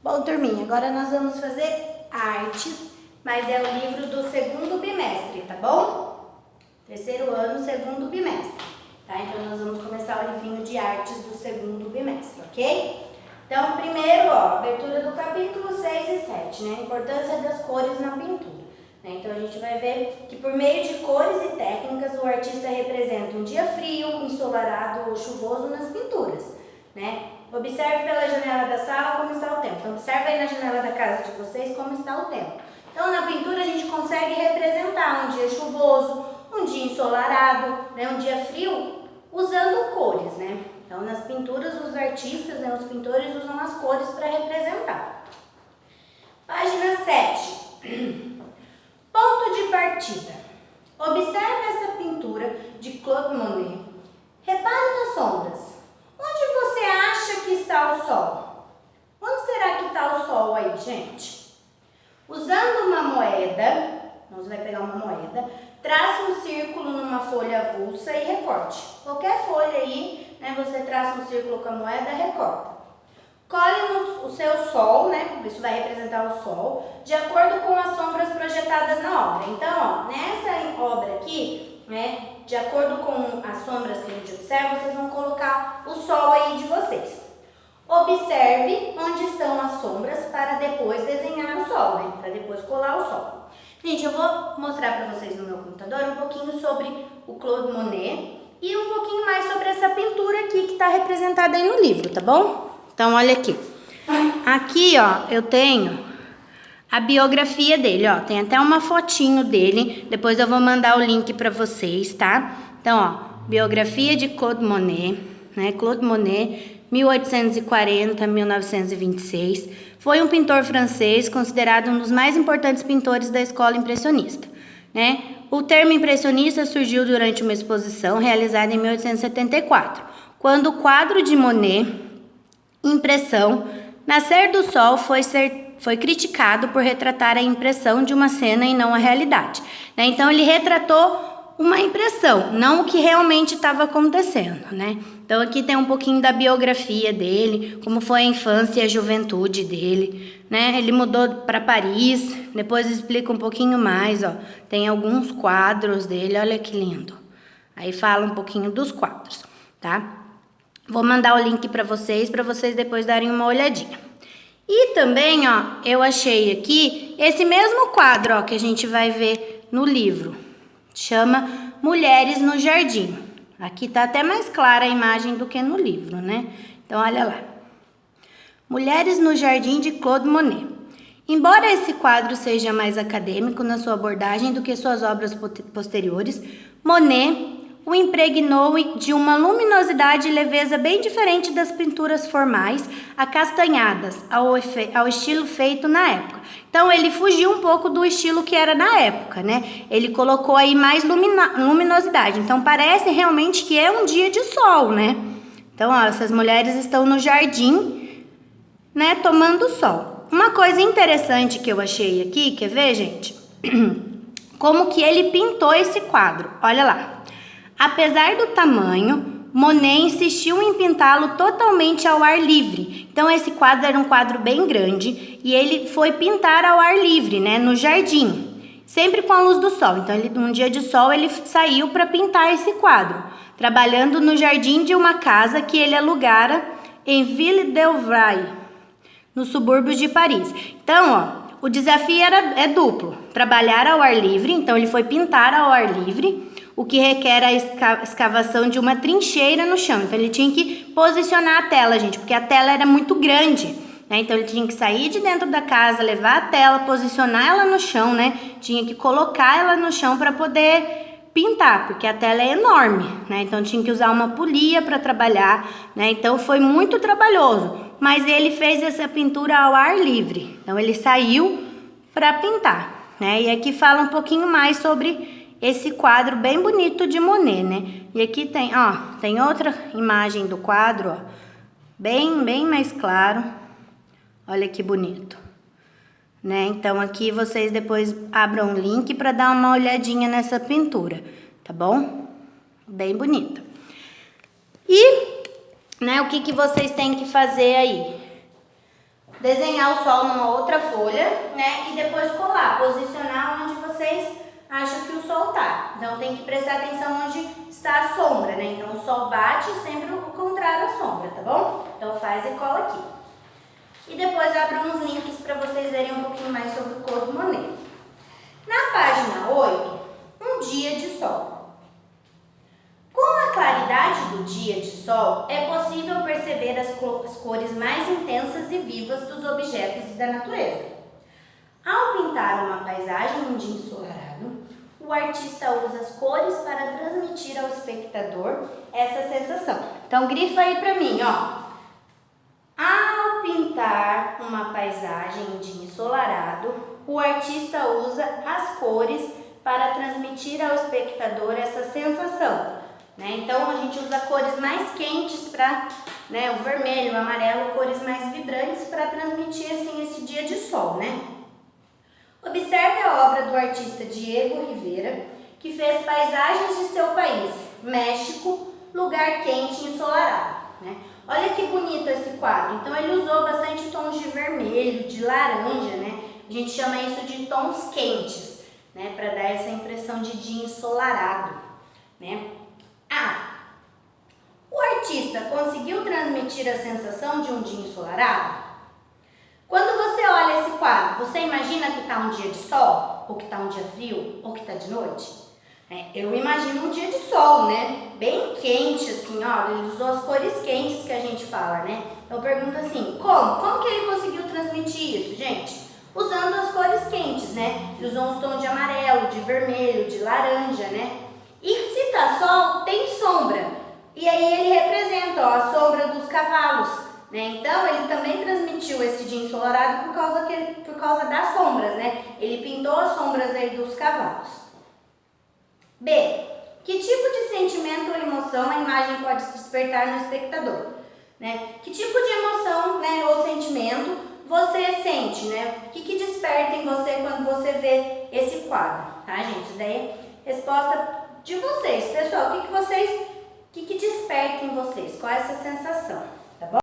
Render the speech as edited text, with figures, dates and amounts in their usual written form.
Bom, turminha, agora nós vamos fazer artes, mas é o livro do segundo bimestre, tá bom? Terceiro ano, segundo bimestre, tá? Então nós vamos começar o livrinho de artes do segundo bimestre, ok? Então, primeiro, ó, abertura do capítulo 6 e 7, né? A importância das cores na pintura. Né? Então a gente vai ver que por meio de cores e técnicas o artista representa um dia frio, ensolarado ou chuvoso nas pinturas, né? Observe pela janela da sala como está o tempo. Então, observe aí na janela da casa de vocês como está o tempo. Então, na pintura a gente consegue representar um dia chuvoso, um dia ensolarado, né, um dia frio, usando cores, né? Então, nas pinturas, os artistas, né, os pintores usam as cores para representar. Página 7. Ponto de partida. Observe essa pintura de Claude Monet. Repare nas sombras. Onde você acha que está o sol? Onde será que está o sol aí, gente? Usando uma moeda, nós vai pegar uma moeda, traça um círculo numa folha avulsa e recorte. Qualquer folha aí, né, você traça um círculo com a moeda e recorta. Colhe o seu sol, né, isso vai representar o sol, de acordo com as sombras projetadas na obra. Então, ó, nessa obra aqui, né, de acordo com as sombras que a gente observa, vocês vão colocar o sol aí de vocês. Observe onde estão as sombras para depois desenhar o sol, né, para depois colar o sol. Gente, eu vou mostrar para vocês no meu computador um pouquinho sobre o Claude Monet e um pouquinho mais sobre essa pintura aqui que está representada aí no livro, tá bom? Então, olha aqui. Aqui, ó, eu tenho a biografia dele, ó. Tem até uma fotinho dele. Depois eu vou mandar o link para vocês, tá? Então, ó, biografia de Claude Monet, né? Claude Monet, 1840-1926. Foi um pintor francês considerado um dos mais importantes pintores da escola impressionista, né? O termo impressionista surgiu durante uma exposição realizada em 1874, quando o quadro de Monet, Impressão, Nascer do Sol, foi criticado por retratar a impressão de uma cena e não a realidade, né? Então ele retratou uma impressão, não o que realmente estava acontecendo, né? Então aqui tem um pouquinho da biografia dele, como foi a infância e a juventude dele, né? Ele mudou para Paris, depois explica um pouquinho mais, ó. Tem alguns quadros dele, olha que lindo. Aí fala um pouquinho dos quadros, tá? Vou mandar o link para vocês depois darem uma olhadinha. E também, ó, eu achei aqui esse mesmo quadro, ó, que a gente vai ver no livro. Chama Mulheres no Jardim. Aqui tá até mais clara a imagem do que no livro, né? Então, olha lá. Mulheres no Jardim de Claude Monet. Embora esse quadro seja mais acadêmico na sua abordagem do que suas obras posteriores, Monet o impregnou de uma luminosidade e leveza bem diferente das pinturas formais, acastanhadas, ao estilo feito na época. Então, ele fugiu um pouco do estilo que era na época, né? Ele colocou aí mais luminosidade. Então, parece realmente que é um dia de sol, né? Então, ó, essas mulheres estão no jardim, né, tomando sol. Uma coisa interessante que eu achei aqui, quer ver, gente? Como que ele pintou esse quadro. Olha lá. Apesar do tamanho, Monet insistiu em pintá-lo totalmente ao ar livre. Então, esse quadro era um quadro bem grande e ele foi pintar ao ar livre, né, no jardim, sempre com a luz do sol. Então, um dia de sol, ele saiu para pintar esse quadro, trabalhando no jardim de uma casa que ele alugara em Ville-d'Avray, nos subúrbios de Paris. Então, ó, o desafio é duplo, trabalhar ao ar livre, então ele foi pintar ao ar livre, o que requer a escavação de uma trincheira no chão. Então, ele tinha que posicionar a tela, gente, porque a tela era muito grande, né? Então, ele tinha que sair de dentro da casa, levar a tela, posicionar ela no chão, né? Tinha que colocar ela no chão para poder pintar, porque a tela é enorme, né? Então, tinha que usar uma polia para trabalhar, né? Então, foi muito trabalhoso, mas ele fez essa pintura ao ar livre. Então, ele saiu para pintar, né? E aqui fala um pouquinho mais sobre esse quadro bem bonito de Monet, né? E aqui tem, ó, tem outra imagem do quadro, ó, bem mais claro. Olha que bonito, né? Então aqui vocês depois abram o link para dar uma olhadinha nessa pintura, tá bom? Bem bonita. E, né, o que vocês têm que fazer aí? desenhar o sol numa outra folha, né? E depois colar, posicionar onde vocês acham que o sol tá. Então tem que prestar atenção onde está a sombra, né? Então o sol bate sempre o contrário à sombra, tá bom? Então faz e cola aqui. E depois abro uns links para vocês verem um pouquinho mais sobre o Claude Monet. Na página 8, um dia de sol. Com a claridade do dia de sol, é possível perceber as cores mais intensas e vivas dos objetos e da natureza. Ao pintar uma paisagem em um dia ensolarado, o artista usa as cores para transmitir ao espectador essa sensação. Então, grifa aí para mim, ó. Ao pintar uma paisagem em dia ensolarado, o artista usa as cores para transmitir ao espectador essa sensação. Né? Então, a gente usa cores mais quentes para, né, o vermelho, o amarelo, cores mais vibrantes para transmitir assim, esse dia de sol, né? Observe a obra do artista Diego Rivera, que fez paisagens de seu país, México, lugar quente e ensolarado. Né? Olha que bonito esse quadro. Então, ele usou bastante tons de vermelho, de laranja, né? A gente chama isso de tons quentes, né? Para dar essa impressão de dia ensolarado, né? O artista conseguiu transmitir a sensação de um dia ensolarado? Quando você olha esse quadro, você imagina que está um dia de sol? Ou que está um dia frio? Ou que está de noite? Eu imagino um dia de sol, né? Bem quente, assim, ó. Ele usou as cores quentes que a gente fala, né? Então, eu pergunto assim, como? Como que ele conseguiu transmitir isso, gente? Usando as cores quentes, né? Ele usou uns tons de amarelo, de vermelho, de laranja, né? E se tá sol, tem sombra. E aí ele representa, ó, a sombra dos cavalos, né? Então ele também transmitiu esse dia ensolarado por causa das sombras, né? Ele pintou as sombras aí dos cavalos. B. Que tipo de sentimento ou emoção a imagem pode despertar no espectador? Né? Que tipo de emoção, né, ou sentimento você sente, né? O que desperta em você quando você vê esse quadro, tá, gente? Isso daí é resposta de vocês, pessoal. O que desperta em vocês? Qual é essa sensação?